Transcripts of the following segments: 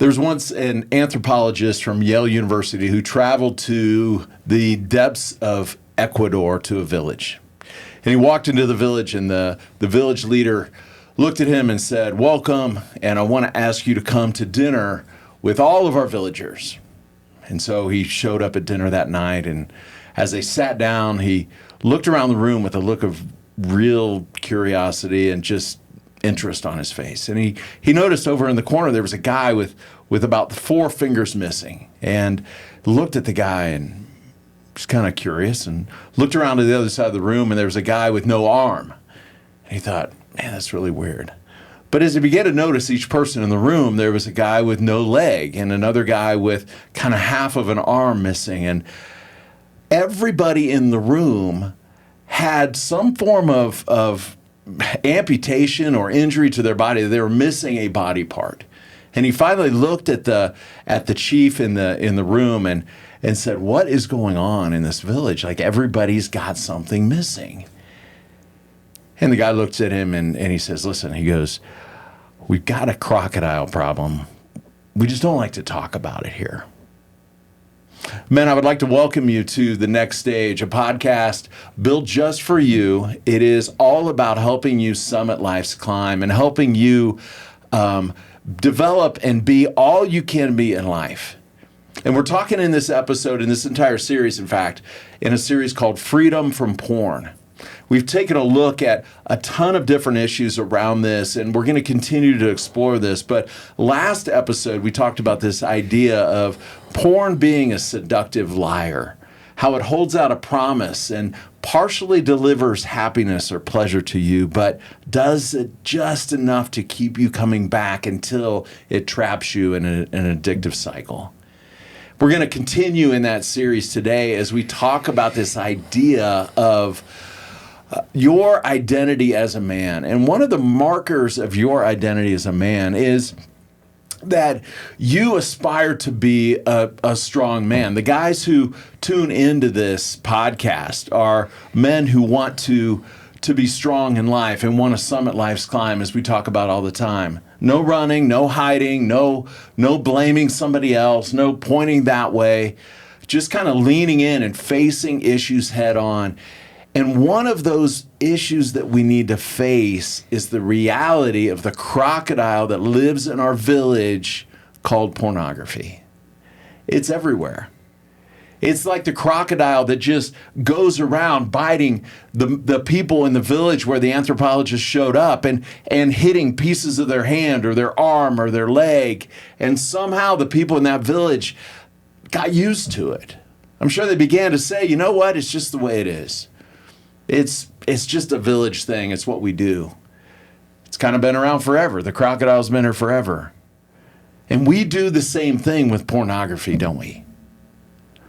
There was once an anthropologist from Yale University who traveled to the depths of Ecuador to a village. And he walked into the village, and the village leader looked at him and said, "Welcome, and I want to ask you to come to dinner with all of our villagers." And so he showed up at dinner that night, and as they sat down, he looked around the room with a look of real curiosity and just interest on his face. And he noticed over in the corner there was a guy with about 4 fingers missing, and looked at the guy and was kind of curious and looked around to the other side of the room, and there was a guy with no arm. And he thought, man, that's really weird. But as he began to notice each person in the room, there was a guy with no leg and another guy with kind of half of an arm missing. And everybody in the room had some form of amputation or injury to their body. They were missing a body part. And he finally looked at the chief in the room and said, "What is going on in this village? Like, everybody's got something missing." And the guy looks at him and he says, "Listen," he goes, "we've got a crocodile problem. We just don't like to talk about it here." Men, I would like to welcome you to The Next Stage, a podcast built just for you. It is all about helping you summit life's climb and helping you develop and be all you can be in life. And we're talking in this episode, in this entire series, in fact, in a series called Freedom from Porn. We've taken a look at a ton of different issues around this, and we're going to continue to explore this. But last episode, we talked about this idea of porn being a seductive liar, how it holds out a promise and partially delivers happiness or pleasure to you, but does it just enough to keep you coming back until it traps you in an addictive cycle. We're going to continue in that series today as we talk about this idea of your identity as a man. And one of the markers of your identity as a man is that you aspire to be a strong man. The guys who tune into this podcast are men who want to be strong in life and want to summit life's climb, as we talk about all the time. No running, no hiding, no blaming somebody else, no pointing that way, just kind of leaning in and facing issues head on. And one of those issues that we need to face is the reality of the crocodile that lives in our village called pornography. It's everywhere. It's like the crocodile that just goes around biting the people in the village where the anthropologist showed up and hitting pieces of their hand or their arm or their leg. And somehow the people in that village got used to it. I'm sure they began to say, you know what, it's just the way it is. It's just a village thing. It's what we do. It's kind of been around forever. The crocodile's been here forever. And we do the same thing with pornography, don't we?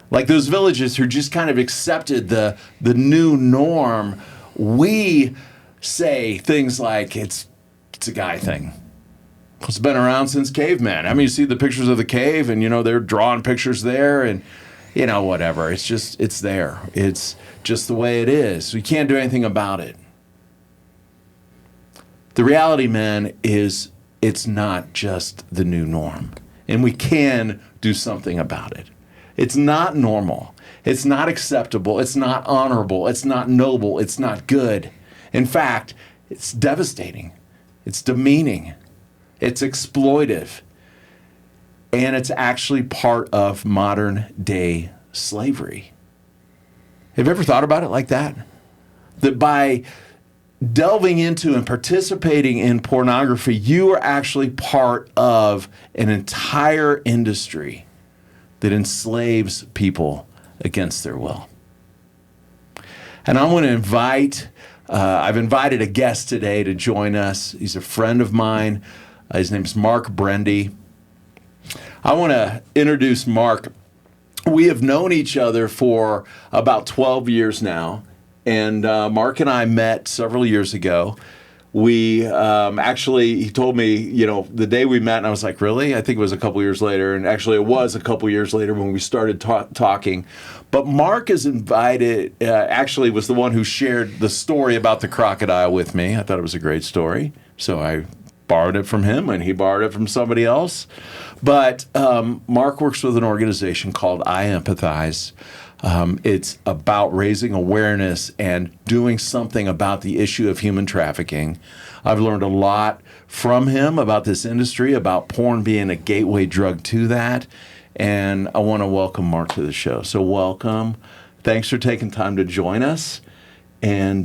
Like those villages who just kind of accepted the new norm, we say things like it's a guy thing. It's been around since cavemen. I mean, you see the pictures of the cave and, they're drawing pictures there and, whatever. It's there. It's just the way it is. We can't do anything about it. The reality, man, is it's not just the new norm. And we can do something about it. It's not normal. It's not acceptable. It's not honorable. It's not noble. It's not good. In fact, it's devastating. It's demeaning. It's exploitive. And it's actually part of modern day slavery. Have you ever thought about it like that? That by delving into and participating in pornography, you are actually part of an entire industry that enslaves people against their will. And I want to I've invited a guest today to join us. He's a friend of mine. His name's Mark Brende. I want to introduce Mark. We have known each other for about 12 years now. And Mark and I met several years ago. We he told me, the day we met, and I was like, really? I think it was a couple years later. And actually, it was a couple years later when we started talking. But Mark is invited, was the one who shared the story about the crocodile with me. I thought it was a great story. So I borrowed it from him and he borrowed it from somebody else. But Mark works with an organization called I Empathize. It's about raising awareness and doing something about the issue of human trafficking. I've learned a lot from him about this industry, about porn being a gateway drug to that. And I want to welcome Mark to the show. So welcome. Thanks for taking time to join us. And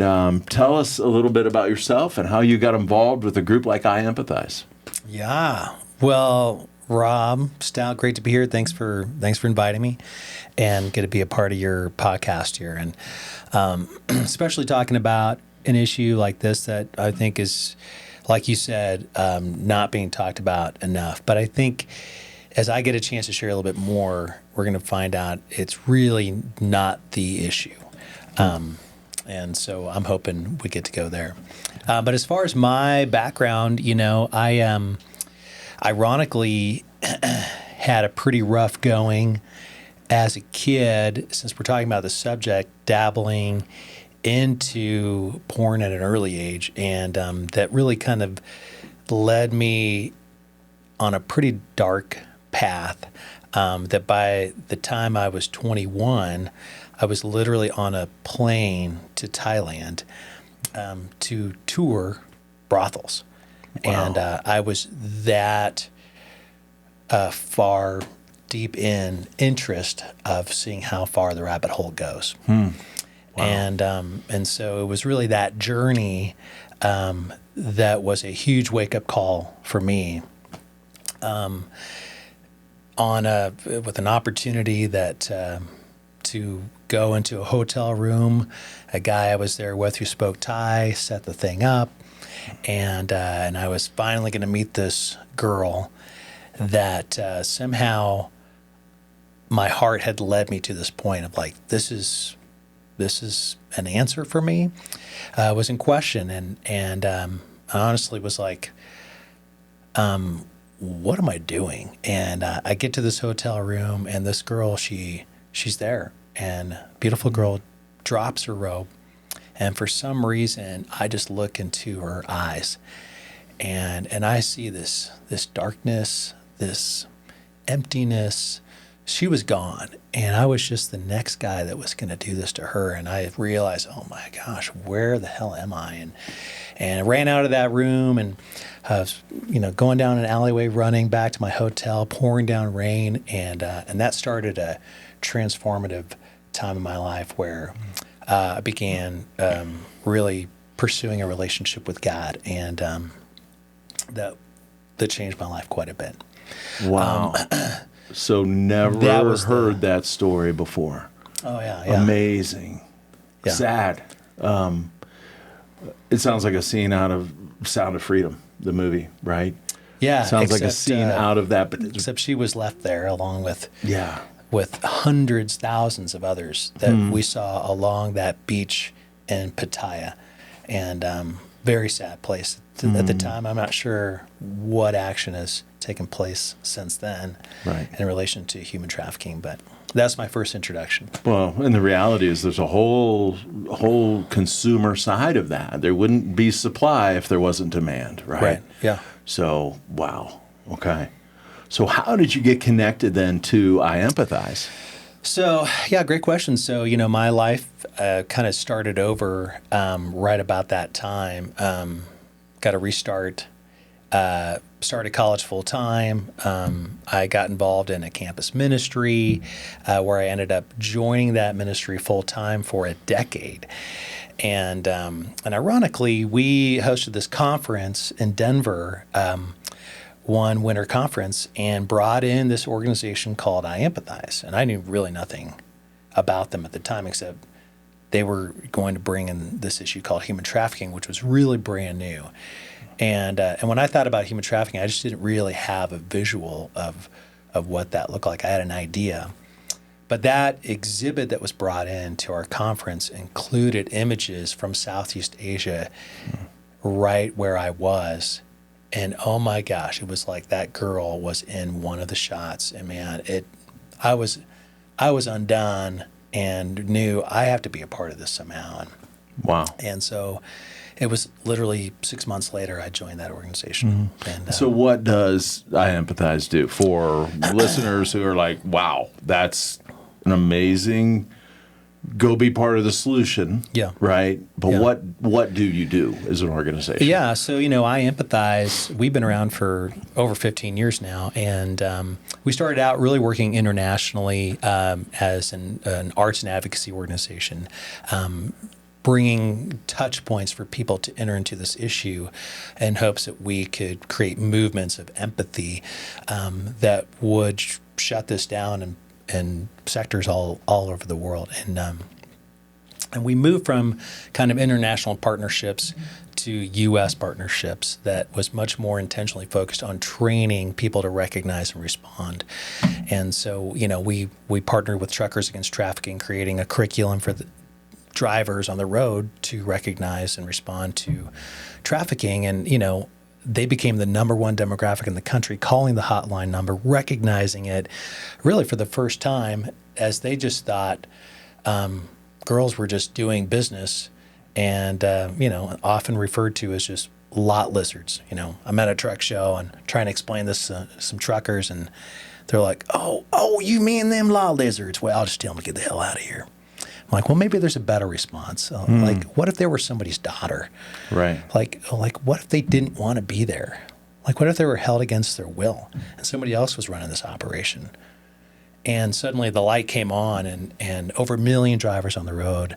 tell us a little bit about yourself and how you got involved with a group like I Empathize. Yeah. Well, Rob, Stout, great to be here. Thanks for inviting me, and get to be a part of your podcast here. And especially talking about an issue like this that I think is, like you said, not being talked about enough. But I think as I get a chance to share a little bit more, we're going to find out it's really not the issue. And so I'm hoping we get to go there. But as far as my background, I ironically had a pretty rough going as a kid, since we're talking about the subject, dabbling into porn at an early age. And that really kind of led me on a pretty dark path, that by the time I was 21, I was literally on a plane to Thailand to tour brothels. Wow. And I was that far deep in interest of seeing how far the rabbit hole goes. Wow. And so it was really that journey that was a huge wake-up call for me, with an opportunity that to go into a hotel room. A guy I was there with who spoke Thai set the thing up, and I was finally going to meet this girl that somehow my heart had led me to this point of like, this is an answer for me. Was in question, and I honestly was like, what am I doing? And I get to this hotel room, and this girl, she's there, and beautiful girl drops her robe, and for some reason I just look into her eyes, and I see this darkness, this emptiness. She was gone, and I was just the next guy that was going to do this to her. And I realized, oh my gosh, where the hell am I? And I ran out of that room, and going down an alleyway, running back to my hotel, pouring down rain, and that started a transformative time in my life where I began really pursuing a relationship with God, and that changed my life quite a bit. Wow. So never heard that story before. Oh, yeah. Amazing. Yeah. Sad. It sounds like a scene out of Sound of Freedom, the movie, right? Yeah. Sounds like a scene out of that. But except she was left there along with hundreds, thousands of others that we saw along that beach in Pattaya. And very sad place. At the time, I'm not sure what action has taken place since then in relation to human trafficking, but that's my first introduction. Well, and the reality is there's a whole consumer side of that. There wouldn't be supply if there wasn't demand, right? Right, yeah. So, wow. Okay. So how did you get connected then to I Empathize? So, yeah, great question. So, my life kind of started over right about that time. Got a restart, started college full time. I got involved in a campus ministry where I ended up joining that ministry full time for a decade. And ironically, we hosted this conference in Denver, one winter conference, and brought in this organization called I Empathize. And I knew really nothing about them at the time, except they were going to bring in this issue called human trafficking, which was really brand new. And when I thought about human trafficking, I just didn't really have a visual of what that looked like. I had an idea. But that exhibit that was brought in to our conference included images from Southeast Asia, right where I was. And oh my gosh, it was like that girl was in one of the shots. And man, I was undone and knew I have to be a part of this somehow. Wow. And so It was literally 6 months later I joined that organization. And So what does I Empathize do for listeners who are like, wow, that's an amazing, go be part of the solution. Yeah. Right. But Yeah. what do you do as an organization? Yeah, so I Empathize. We've been around for over 15 years now, and we started out really working internationally as an arts and advocacy organization, bringing touch points for people to enter into this issue, in hopes that we could create movements of empathy that would shut this down in sectors all over the world, and we moved from kind of international partnerships to U.S. partnerships that was much more intentionally focused on training people to recognize and respond. And so, we partnered with Truckers Against Trafficking, creating a curriculum for the drivers on the road to recognize and respond to trafficking. And, they became the number one demographic in the country, calling the hotline number, recognizing it really for the first time, as they just thought girls were just doing business and, often referred to as just lot lizards. I'm at a truck show and trying to explain this to some truckers, and they're like, oh, you mean them lot lizards? Well, I'll just tell them to get the hell out of here. I'm like, well, maybe there's a better response. Like, what if they were somebody's daughter? Right. Like, what if they didn't want to be there? Like, what if they were held against their will and somebody else was running this operation? And suddenly the light came on, and over 1 million drivers on the road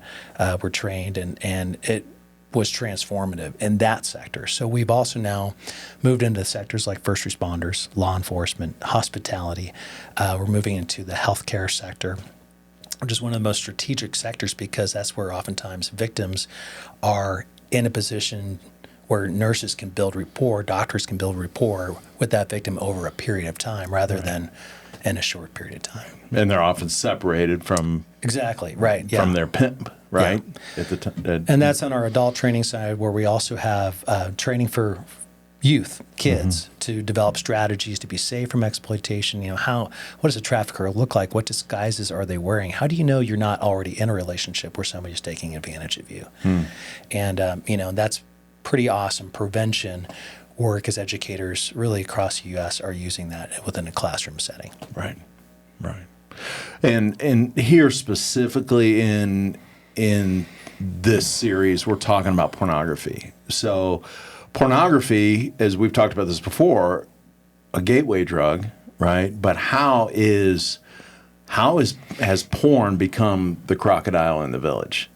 were trained, and it was transformative in that sector. So we've also now moved into sectors like first responders, law enforcement, hospitality. We're moving into the healthcare sector, which is one of the most strategic sectors, because that's where oftentimes victims are in a position where nurses can build rapport, doctors can build rapport with that victim over a period of time rather than in a short period of time. And they're often separated from Exactly, right. Yeah. from their pimp, right? At the And that's on our adult training side, where we also have training for youth, kids, to develop strategies to be safe from exploitation. What does a trafficker look like? What disguises are they wearing? How do you know you're not already in a relationship where somebody's taking advantage of you? And, that's pretty awesome prevention work, as educators really across the U.S. are using that within a classroom setting. Right. And here specifically in this series, we're talking about pornography. So pornography, as we've talked about this before, a gateway drug, right? But has porn become the crocodile in the village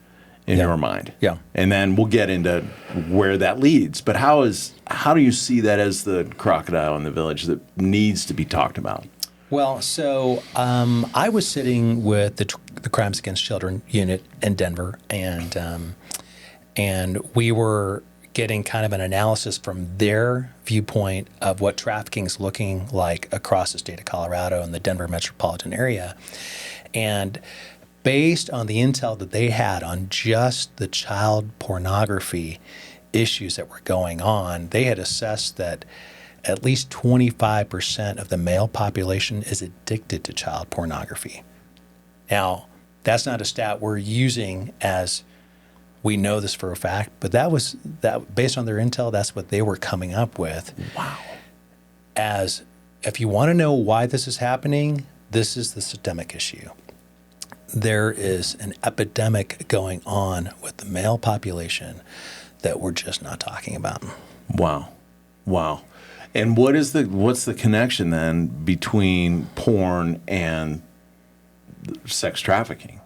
in your mind? Yeah. And then we'll get into where that leads. But how do you see that as the crocodile in the village that needs to be talked about? Well, so I was sitting with the Crimes Against Children unit in Denver, and we were getting kind of an analysis from their viewpoint of what trafficking is looking like across the state of Colorado and the Denver metropolitan area. And based on the intel that they had on just the child pornography issues that were going on, they had assessed that at least 25% of the male population is addicted to child pornography. Now, that's not a stat we're using as we know this for a fact, but that based on their intel, that's what they were coming up with. Wow. As if you want to know why this is happening, this is the systemic issue. There is an epidemic going on with the male population that we're just not talking about. Wow. And what's the connection then between porn and sex trafficking?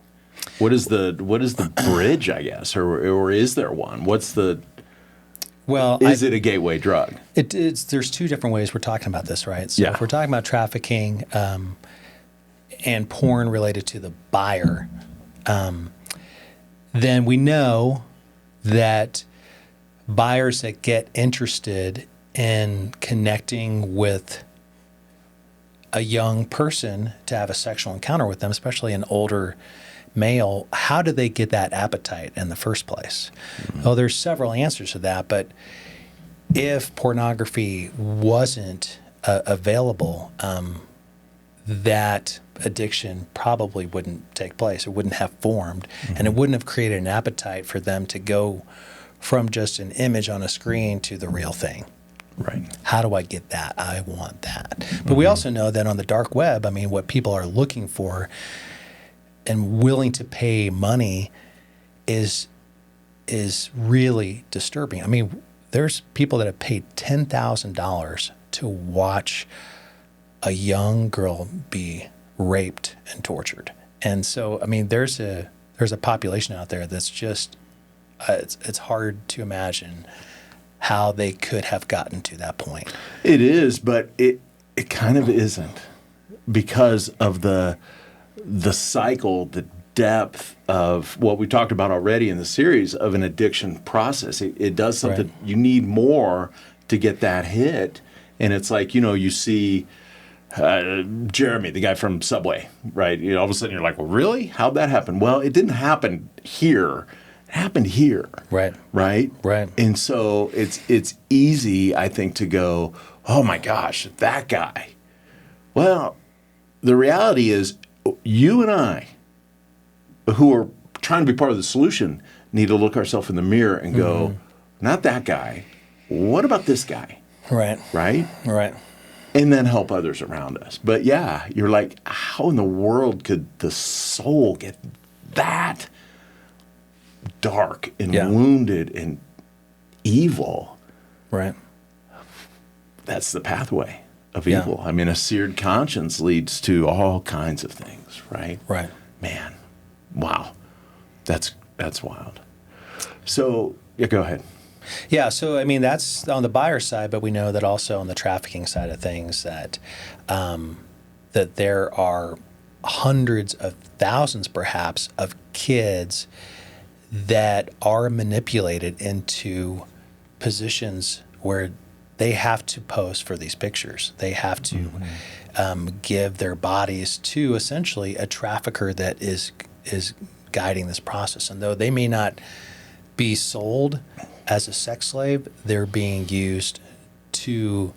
What is the bridge, I guess, or is there one? Is it a gateway drug? There's two different ways we're talking about this, right? So if we're talking about trafficking and porn related to the buyer, then we know that buyers that get interested in connecting with a young person to have a sexual encounter with them, especially an older male, how do they get that appetite in the first place? Well, there's several answers to that, but if pornography wasn't available, that addiction probably wouldn't take place. It wouldn't have formed, and it wouldn't have created an appetite for them to go from just an image on a screen to the real thing. Right. How do I get that? I want that. But we also know that on the dark web, I mean, what people are looking for and willing to pay money is really disturbing. I mean, there's people that have paid $10,000 to watch a young girl be raped and tortured. And so, I mean, there's a population out there that's just it's hard to imagine how they could have gotten to that point. It is, but it kind of isn't, because of the cycle, the depth of what we talked about already in the series of an addiction process. It does something. Right. You need more to get that hit. And it's like, you see Jeremy, the guy from Subway, right? All of a sudden you're like, well, really? How'd that happen? Well, it didn't happen here. It happened here. Right. Right? Right. And so it's easy, I think, to go, oh my gosh, that guy. Well, the reality is you and I, who are trying to be part of the solution, need to look ourselves in the mirror and go, not that guy. What about this guy? Right. Right? Right. And then help others around us. But yeah, you're like, how in the world could the soul get that dark and wounded and evil? Right. That's the pathway of Yeah. evil. I mean, a seared conscience leads to all kinds of things, right? Right. Man, wow. That's wild. So, yeah, go ahead. Yeah, so I mean that's on the buyer side, but we know that also on the trafficking side of things that that there are hundreds of thousands, perhaps, of kids that are manipulated into positions where they have to pose for these pictures. They have to give their bodies to essentially a trafficker that is guiding this process. And though they may not be sold as a sex slave, they're being used to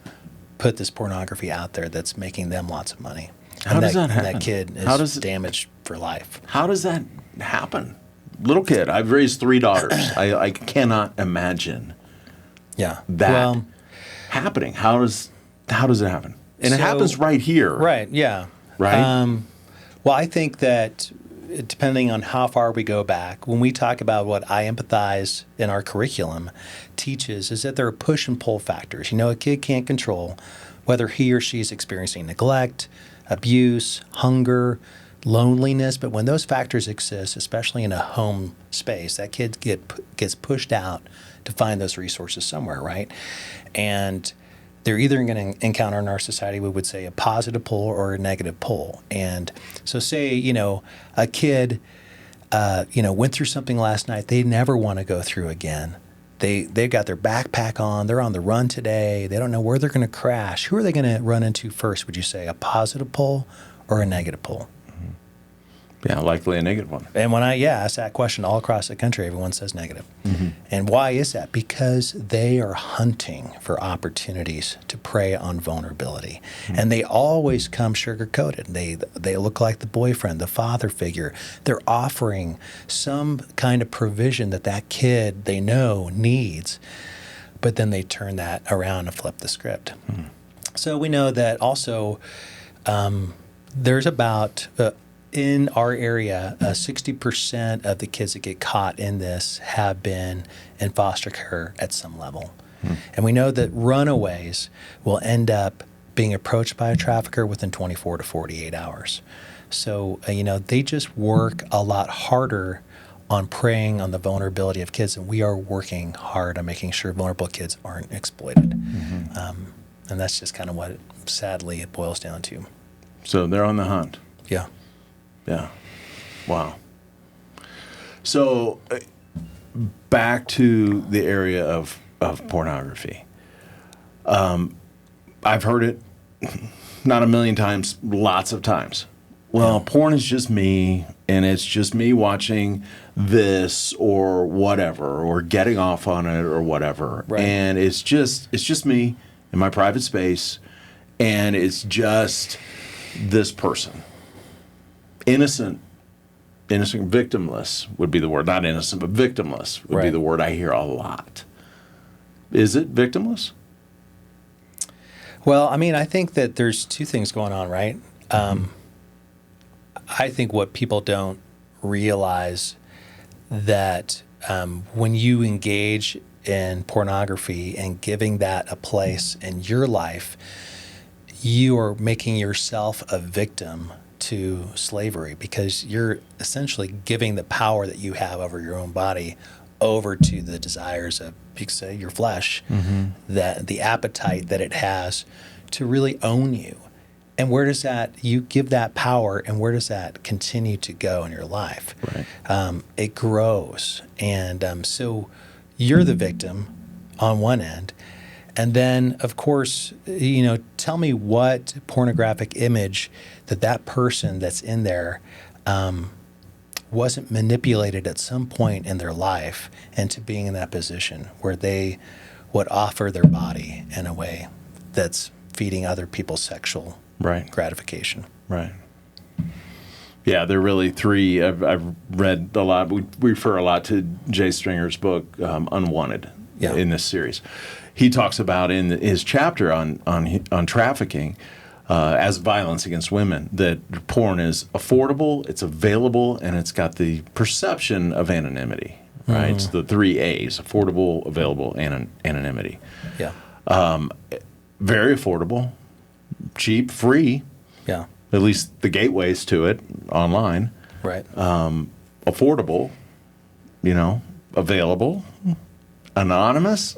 put this pornography out there that's making them lots of money. How does that happen? And that kid is damaged for life. How does that happen? Little kid. I've raised 3 daughters. I cannot imagine that happening. How does it happen? And it happens right here. Right, yeah. Right? Well, I think that depending on how far we go back, when we talk about what I Empathize in our curriculum teaches is that there are push and pull factors. A kid can't control whether he or she is experiencing neglect, abuse, hunger, loneliness. But when those factors exist, especially in a home space, that kid gets pushed out to find those resources somewhere, right? And they're either going to encounter in our society, we would say, a positive pull or a negative pull. And so say, a kid, went through something last night they never want to go through again. They've got their backpack on. They're on the run today. They don't know where they're going to crash. Who are they going to run into first, would you say, a positive pull or a negative pull? Yeah, likely a negative one. And when I ask that question all across the country, everyone says negative. And why is that? Because they are hunting for opportunities to prey on vulnerability. And they always come sugar-coated. They look like the boyfriend, the father figure. They're offering some kind of provision that kid they know needs, but then they turn that around and flip the script. So we know that also there's about... in our area, 60% of the kids that get caught in this have been in foster care at some level. And we know that runaways will end up being approached by a trafficker within 24 to 48 hours. So, they just work a lot harder on preying on the vulnerability of kids, and we are working hard on making sure vulnerable kids aren't exploited. And that's just kind of what, sadly, it boils down to. So they're on the hunt. Yeah. Yeah. Wow. So back to the area of pornography. I've heard it not a million times, lots of times. Well, porn is just me, and it's just me watching this or whatever, or getting off on it or whatever. Right. And it's just me in my private space, and it's just this person. Innocent innocent, victimless would be the word. Not innocent, but victimless would be Right. the word I hear a lot. Is it victimless? Well, I mean, I think that there's two things going on, right? I think what people don't realize that when you engage in pornography and giving that a place in your life, you are making yourself a victim to slavery because you're essentially giving the power that you have over your own body over to the desires of, you could say, your flesh, that the appetite that it has to really own you. And where does that, you give that power, and where does that continue to go in your life? Right. It grows. And so you're the victim on one end. And then, of course, tell me what pornographic image that person that's in there wasn't manipulated at some point in their life into being in that position where they would offer their body in a way that's feeding other people's sexual gratification. Right. Yeah, there are really three. I've read a lot. We refer a lot to Jay Stringer's book, Unwanted, in this series. He talks about in his chapter on trafficking as violence against women that porn is affordable, it's available, and it's got the perception of anonymity. Right, it's the 3 A's: affordable, available, and anonymity. Yeah. Very affordable, cheap, free. Yeah. At least the gateways to it online. Right. Affordable, available, anonymous.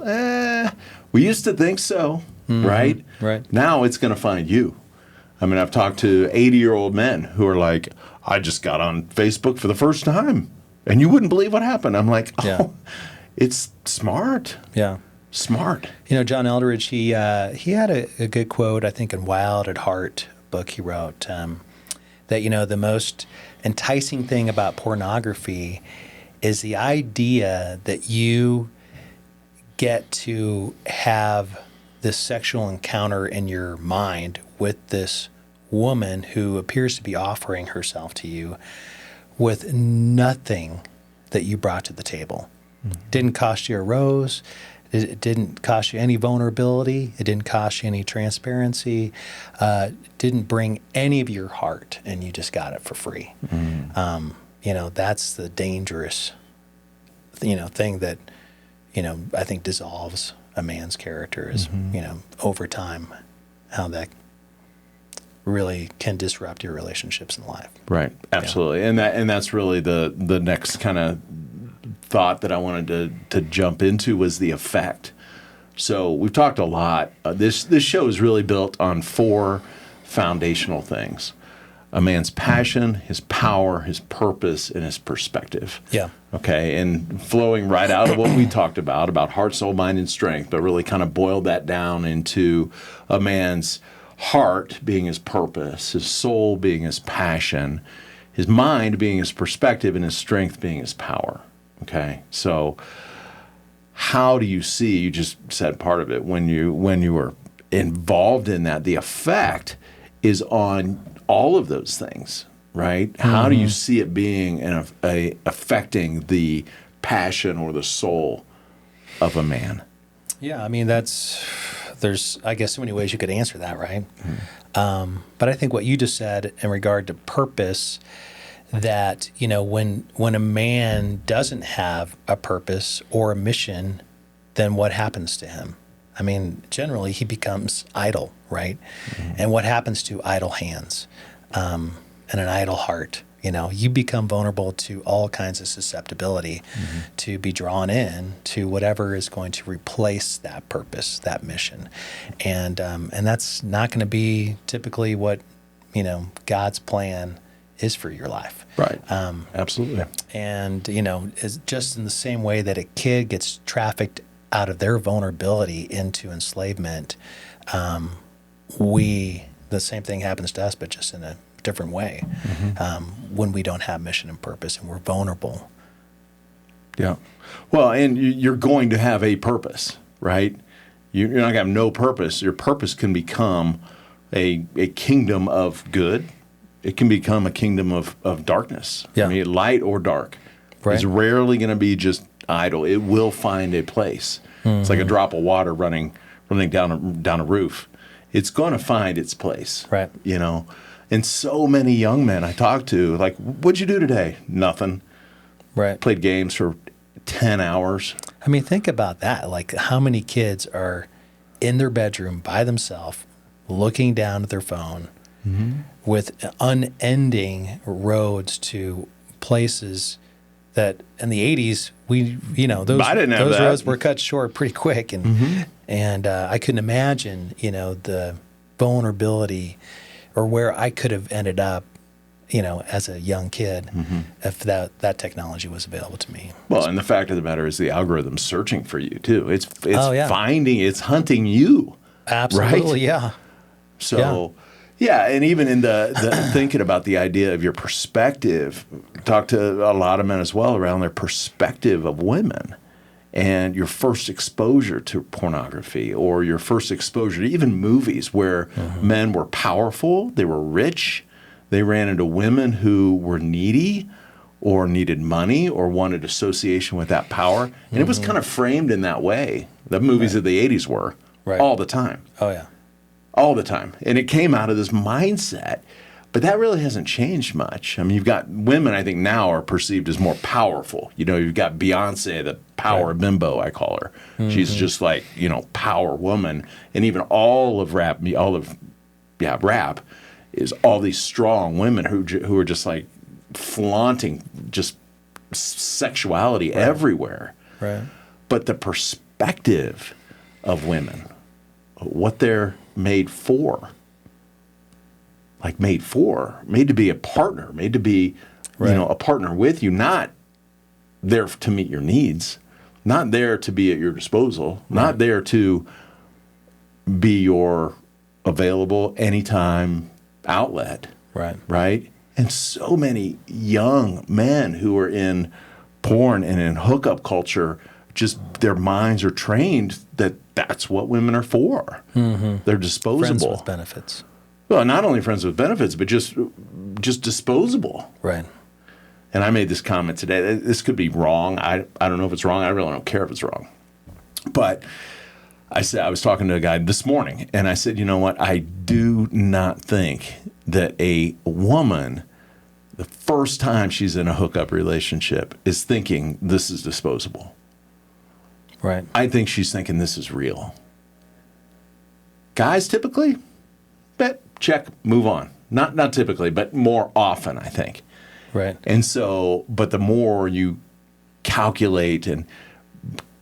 We used to think so, right? Right. Now it's going to find you. I mean, I've talked to 80-year-old men who are like, I just got on Facebook for the first time, and you wouldn't believe what happened. I'm like, it's smart. Yeah. Smart. John Eldridge, he had a good quote, I think, in Wild at Heart book he wrote, that, the most enticing thing about pornography is the idea that you get to have this sexual encounter in your mind with this woman who appears to be offering herself to you with nothing that you brought to the table. Didn't cost you a rose. It didn't cost you any vulnerability. It didn't cost you any transparency. Didn't bring any of your heart, and you just got it for free. That's the dangerous, thing that, I think dissolves a man's character is, over time, how that really can disrupt your relationships in life. Right. Absolutely. Yeah. And that's really the next kind of thought that I wanted to jump into was the effect. So we've talked a lot. This show is really built on 4 foundational things: a man's passion, his power, his purpose, and his perspective. Yeah. Okay. And flowing right out of what we talked about heart, soul, mind, and strength, but really kind of boiled that down into a man's heart being his purpose, his soul being his passion, his mind being his perspective, and his strength being his power. Okay, so how do you see? You just said part of it when you were involved in that. The effect is on all of those things, right? How do you see it being affecting the passion or the soul of a man? Yeah, I mean there's I guess so many ways you could answer that, right? But I think what you just said in regard to purpose, that when a man doesn't have a purpose or a mission, then what happens to him? I mean, generally he becomes idle, right? And what happens to idle hands and an idle heart? You become vulnerable to all kinds of susceptibility to be drawn in to whatever is going to replace that purpose, that mission, and that's not going to be typically what God's plan is for your life. Right. Absolutely. And, it's just in the same way that a kid gets trafficked out of their vulnerability into enslavement, the same thing happens to us, but just in a different way, when we don't have mission and purpose and we're vulnerable. Yeah. Well, and you're going to have a purpose, right? You're not going to have no purpose. Your purpose can become a kingdom of good, it can become a kingdom of darkness. Yeah. I mean, light or dark. Right. It's rarely going to be just idle. It will find a place. It's like a drop of water running down a roof. It's going to find its place. Right. You know, and so many young men I talk to, like, what'd you do today? Nothing. Right. Played games for 10 hours. I mean, think about that. Like, how many kids are in their bedroom by themselves, looking down at their phone with unending roads to places that in the 80s, those I didn't have that. roads were cut short pretty quick. And I couldn't imagine, the vulnerability or where I could have ended up, as a young kid, if that technology was available to me. Well, and the fact of the matter is the algorithm's searching for you too. It's it's hunting you. Absolutely, right? Yeah. So, and even in the thinking about the idea of your perspective, talk to a lot of men as well around their perspective of women and your first exposure to pornography or your first exposure to even movies where men were powerful, they were rich, they ran into women who were needy or needed money or wanted association with that power. And it was kind of framed in that way. The movies of the 80s were all the time. Oh, yeah. All the time. And it came out of this mindset. But that really hasn't changed much. I mean, you've got women, I think, now are perceived as more powerful. You've got Beyonce, the power bimbo, I call her. She's just like, power woman. And even all of rap is all these strong women who are just like flaunting just sexuality everywhere. Right. But the perspective of women, what they're made for, made to be a partner, made to be, a partner with you, not there to meet your needs, not there to be at your disposal, not there to be your available anytime outlet. Right. And so many young men who are in porn and in hookup culture, just their minds are trained that that's what women are for. They're disposable. Friends with benefits. Well, not only friends with benefits, but just disposable. Right. And I made this comment today. This could be wrong. I don't know if it's wrong. I really don't care if it's wrong. But I was talking to a guy this morning, and I said, you know what? I do not think that a woman, the first time she's in a hookup relationship, is thinking this is disposable. Right. I think she's thinking this is real. Guys typically, bet, check, move on. Not typically, but more often, I think. Right. And so, but the more you calculate and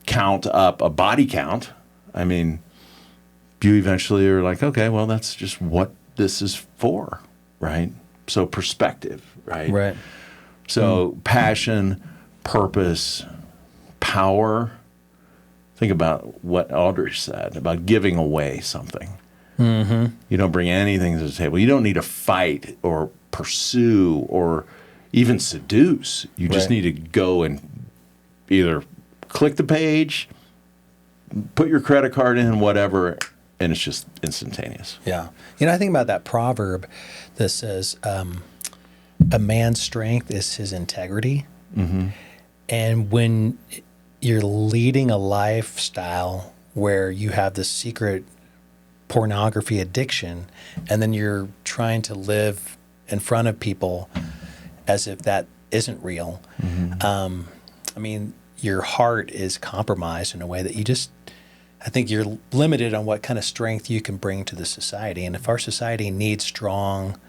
count up a body count, I mean, you eventually are like, okay, well, that's just what this is for, right? So perspective, right? Right. So passion, purpose, power. Think about what Audrey said about giving away something. You don't bring anything to the table. You don't need to fight or pursue or even seduce. You just need to go and either click the page, put your credit card in, whatever, and it's just instantaneous. Yeah. I think about that proverb that says, a man's strength is his integrity. And when you're leading a lifestyle where you have this secret pornography addiction, and then you're trying to live in front of people as if that isn't real, I mean, your heart is compromised in a way that I think you're limited on what kind of strength you can bring to the society. And if our society needs strong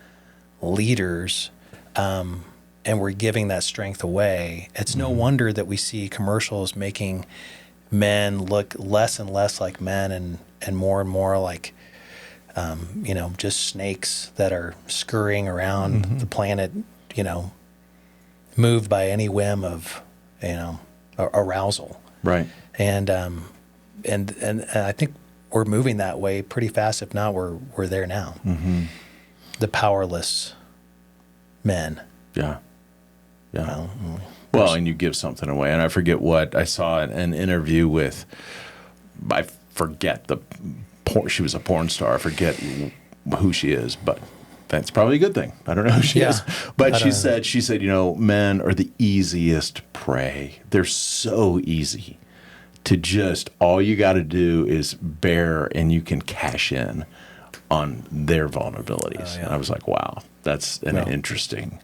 leaders, and we're giving that strength away, it's no wonder that we see commercials making men look less and less like men and more like, just snakes that are scurrying around the planet, moved by any whim of, arousal. Right. And I think we're moving that way pretty fast. If not, we're there now. The powerless men. Yeah. Yeah. Well, and you give something away. And I forget what I saw an interview with, I forget she was a porn star. I forget who she is, but That's probably a good thing. I don't know who she is. But she said, men are the easiest prey. They're so easy to just, all you got to do is bear and you can cash in on their vulnerabilities. And I was like, wow, that's an interesting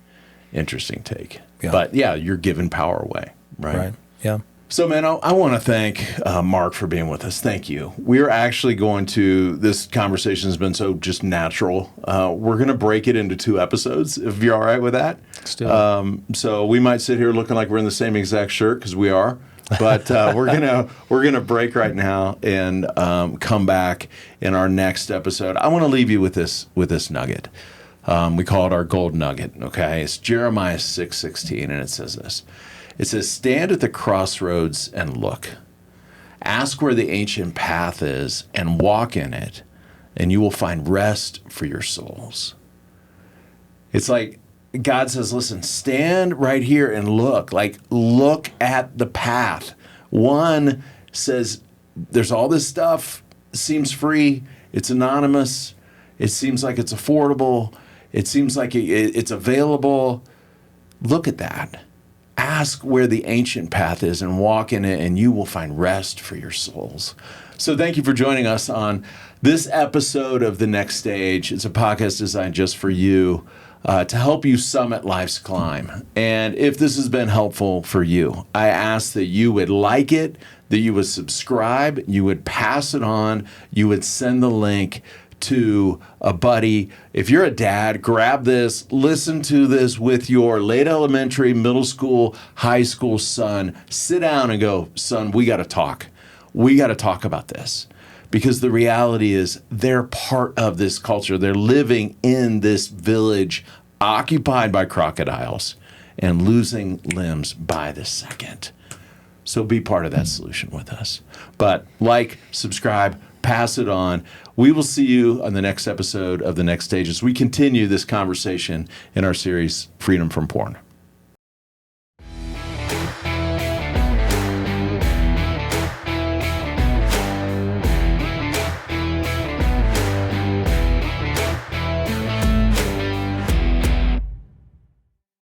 take. Yeah. But yeah, you're giving power away, right? Right, yeah. So, man, I want to thank Mark for being with us. Thank you. We're actually this conversation has been so just natural. We're going to break it into 2 episodes, if you're all right with that. Still. So we might sit here looking like we're in the same exact shirt, because we are. But we're gonna break right now and come back in our next episode. I want to leave you with this nugget. We call it our gold nugget. Okay, it's Jeremiah 6:16, and it says this. It says, "Stand at the crossroads and look. Ask where the ancient path is and walk in it, and you will find rest for your souls." It's like God says, listen, stand right here and look. Like, look at the path. One says, there's all this stuff. It seems free. It's anonymous. It seems like it's affordable. It seems like it's available. Look at that. Ask where the ancient path is and walk in it, and you will find rest for your souls. So thank you for joining us on this episode of The Next Stage. It's a podcast designed just for you, to help you summit life's climb. And if this has been helpful for you, I ask that you would like it, that you would subscribe, you would pass it on, you would send the link to a buddy. If you're a dad, grab this, listen to this with your late elementary, middle school, high school son. Sit down and go, son, we got to talk. We got to talk about this. Because the reality is they're part of this culture. They're living in this village occupied by crocodiles and losing limbs by the second. So be part of that solution with us. But like, subscribe, pass it on. We will see you on the next episode of The Next Stage as we continue this conversation in our series, Freedom from Porn.